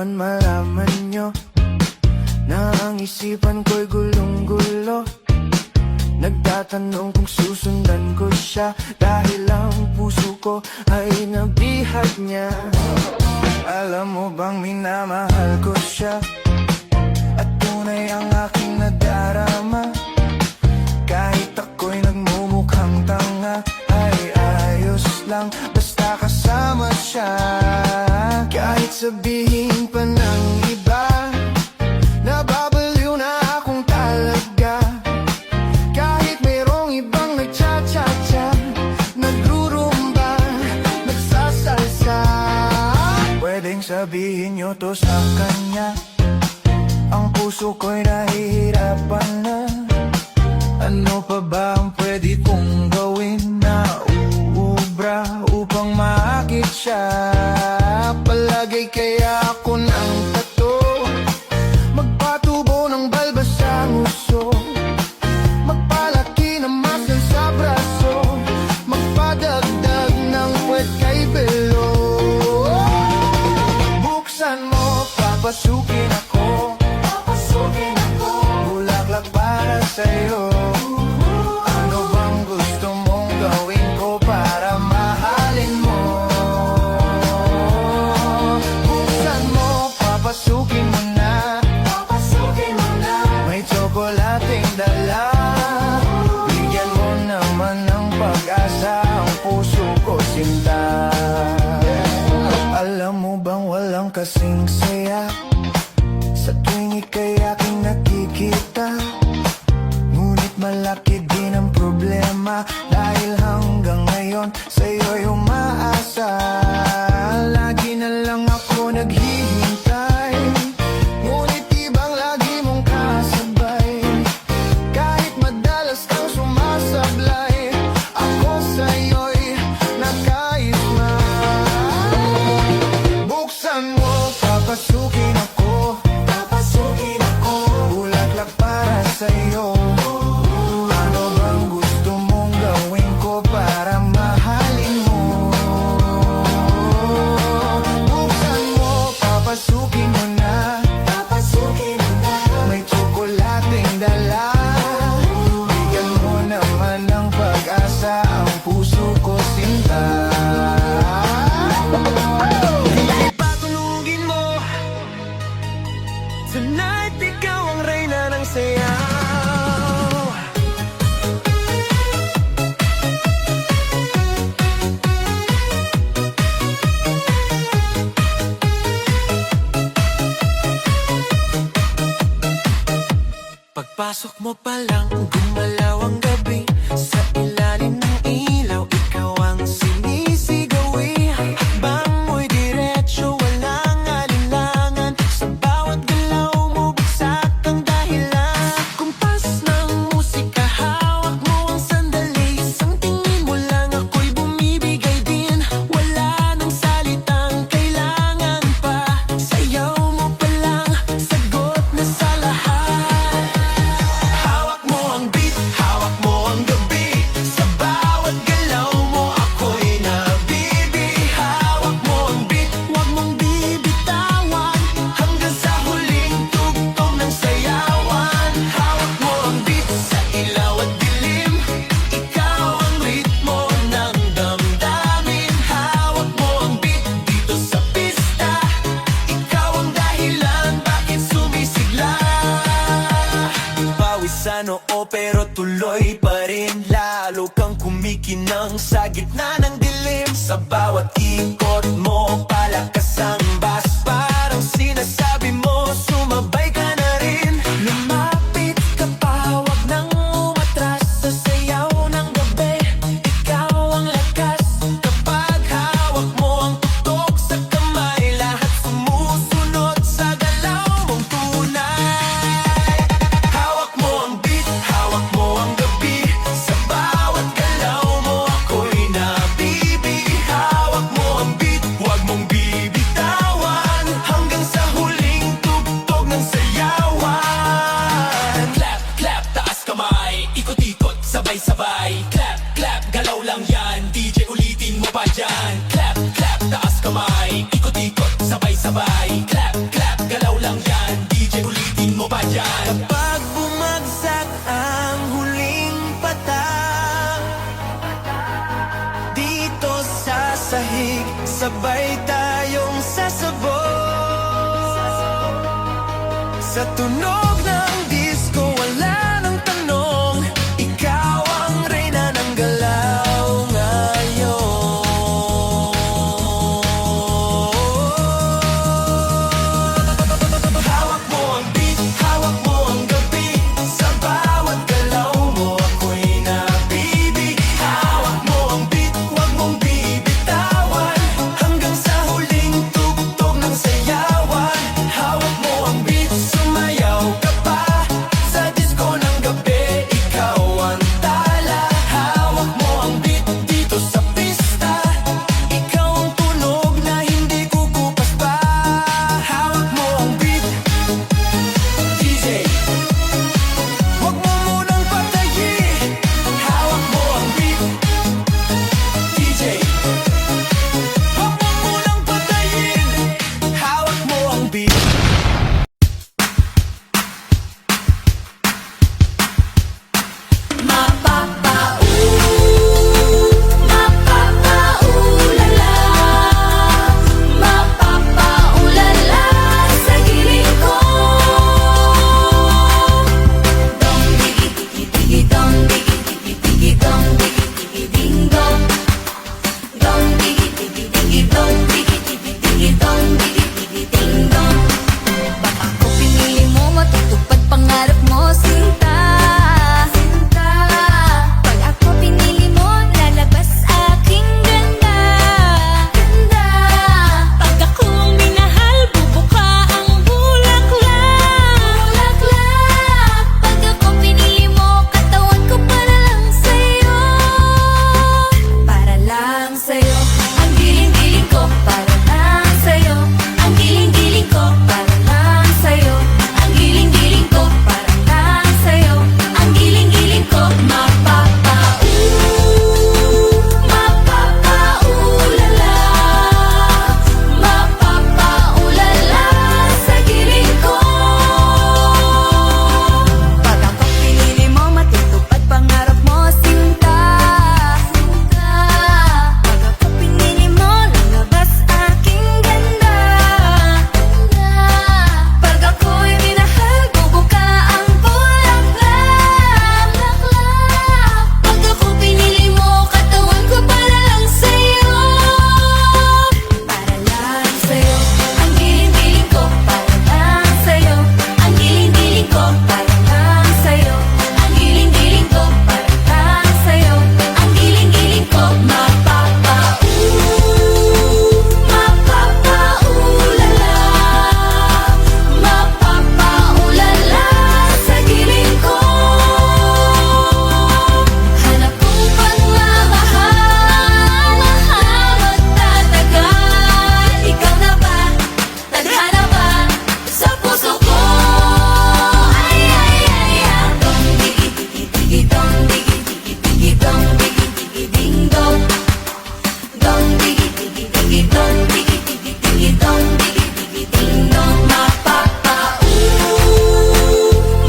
naman malaman nyo na ang isipan ko'y gulong-gulo. Nagtatanong kung susundan ko siya dahil ang puso ko ay nabihag niya. Alam mo bang minamahal ko siya at tunay ang aking nadarama. Kahit ako'y nagmumukhang tanga ay ayos lang basta kasama siya. Kahit sabihin pa ng iba nababaliw na akong talaga. Kahit mayroong ibang nagcha-cha-cha, nagrurumba, nagsasalsa, pwedeng sabihin nyo to sa kanya. Ang puso ko'y nahihirapan na. Ano pa ba ang pwede kong gawin na uubra upang maakit siya? Palagay kaya ako ng tato, magpatubo ng balbas sa nguso, magpalaki ng muscle sa braso, magpadagdag ng puwet kay belo. Buksan mo, papasukin ako, bulaklak para sa'yo. Ano bang gusto mong gawin ko para mahalin mo? Buksan mo, papasukin mo na, may tsokolating dala. Bigyan mo naman ng pag-asa ang puso ko, sinta. Alam mo bang walang kasing saya sa tuwing ika'y aking nakikita? Ngunit malaki din ang problema dahil hanggang ngayon sa'yo'y umaasa. Lagi na lang ako naghihintay, ngunit ibang lagi mong kasabay. Kahit madalas kang sumasablay, ako sa'yo'y nakaisma. Buksan mo, papasukin ako, bulaklak para sa'yo. Ano bang gusto mong gawin ko para mahalin mo? Buksan mo, papasukin mo na, may tsokolating dala. Bigyan mo naman ng pag-asa ang puso ko, sinta. Ipatunugin mo, tonight ikaw ang reyna ng sayaw. Pagpasok mo pa lang, gumalaw ang gabi. Sa ilalim ng ilaw, ikaw ang sinisigawi. Hakbang mo'y diretso, walang alinlangan. Sa bawat galaw mo, bagsak ang dahilan. Kumpas ng musika, hawak mo ang sandali. Isang tingin mo lang, ako'y bumibigay din. Wala nang salitang kailangan pa. Sayaw mo pa lang, sagot na sa lahat. Hawak mo ang beat, hawak mo ang gabi. Sa bawat galaw mo, ako'y nabibi. Hawak mo ang beat, huwag mong bibitawan, hanggang sa huling tugtog ng sayawan. Hawak mo ang beat, sa ilaw at dilim, ikaw ang ritmo ng damdamin. Hawak mo ang beat, dito sa pista, ikaw ang dahilan bakit sumisigla. Pawisan oo pero tuloy pa rin, lalo kang kumikinang sa gitna ng dilim. Sa bawat ikot mo, palakas ang bass, parang sinasabi mo, sumabay ka na rin. Lumapit ka pa, wag nang umatras, sa sayaw ng gabi, ikaw ang lakas. Kapag hawak mo ang tutok sa kamay, lahat sumusunod sa galaw mong tunay. Hawak mo ang beat, hawak mo ang gabi. Sa bawat galaw mo, ako'y nabibi. Hawak mo ang beat, huwag mong bibitawan. Sa tunog ng disco, wala nang tanong. Ikaw ang reyna ng galaw ngayon. Hawak mo ang beat, hawak mo ang gabi. Sa bawat galaw mo ako'y nabibig. Hawak mo ang beat, huwag mong bibitawan. Hanggang sa huling tugtog ng sayawan. Hawak mo ang beat, sumayaw ka pa. Sa disco ng gabi, ikaw ang tala. Hawak mo ang beat dito sa pista. Ikaw ang tunog na hindi kukupas pa. Hawak mo ang beat, DJ. Huwag mo munang patayin. Hawak mo ang beat, DJ. Huwag mo munang patayin. Hawak mo ang beat. Mapapaulala, mapapaulala sa giling ko. Dong digi digi digi dong digi digi digi dong digi digi ding dong. Dong digi digi digi dong digi digi digi dong digi digi ding dong. Baka ko pinili mo, matutupad pangarap mo, sinta. Sinta. Pag ako pinili mo, lalabas aking ganda. Ganda. Pag ako minahal, bubuka ang bulaklak. Bulaklak. Pag ako pinili mo, katawan ko para lang sa'yo. Para lang sa'yo. Ang giling-giling ko, para lang sa'yo. Ang giling-giling ko, para lang sa'yo. Ang giling-giling ko, para lang sa'yo. Ang giling-giling ko, mapapaulala, mapapaulala sa giling ko. Pag ako pinili mo, matutupad pangarap mo, sinta. Sinta. Pag ako pinili mo, lalabas aking ganda. Ganda. Pag ako'y minahal, bubuka ang bulaklak. Bulaklak. Pag ako pinili mo, katawan ko para lang sa'yo. Para lang sa'yo. Ang giling-giling ko, para lang sa'yo. Ang giling-giling ko, para lang sa'yo. Ang giling-giling ko, para lang sa'yo. Ang giling-giling ko, mapapaulala, mapapaulala sa giling ko. Hanap kong pagmamahal, magtatagal. Ikaw na ba? Tadhana ba? Sa puso ko. Ay, ay, ay, ay. Dong digi digi digi dong digi digi digi dong digi digi ding dong. Dong digi digi digi dong digi digi digi dong digi digi ding dong.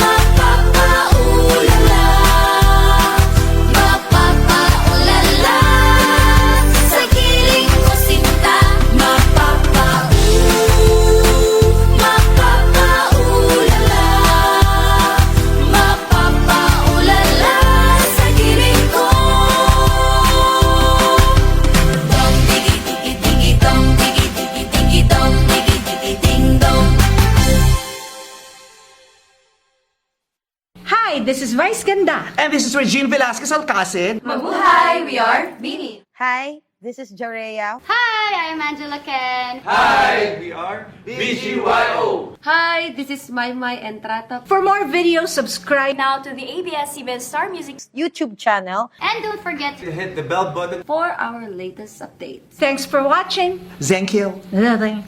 Mapapaulala, mapapaulala sa giling ko, sinta. Mapapaulala, mapapaulala sa giling ko. Dong digi digi digi dong digi digi digi dong digi digi ding dong. Hi, this is Vice Ganda. And this is Regine Velasquez Alcacid. Mabuhay! We are Bini. Hi, this is Jorea. Hi, I'm Angela Ken. Hi, we are BGYO. Hi, this is Maymay Entrata. For more videos, subscribe Now to the ABS-CBN Star Music. YouTube channel. And don't forget To hit the bell button. For our latest updates. Thanks for watching. Zenkil. Nothing.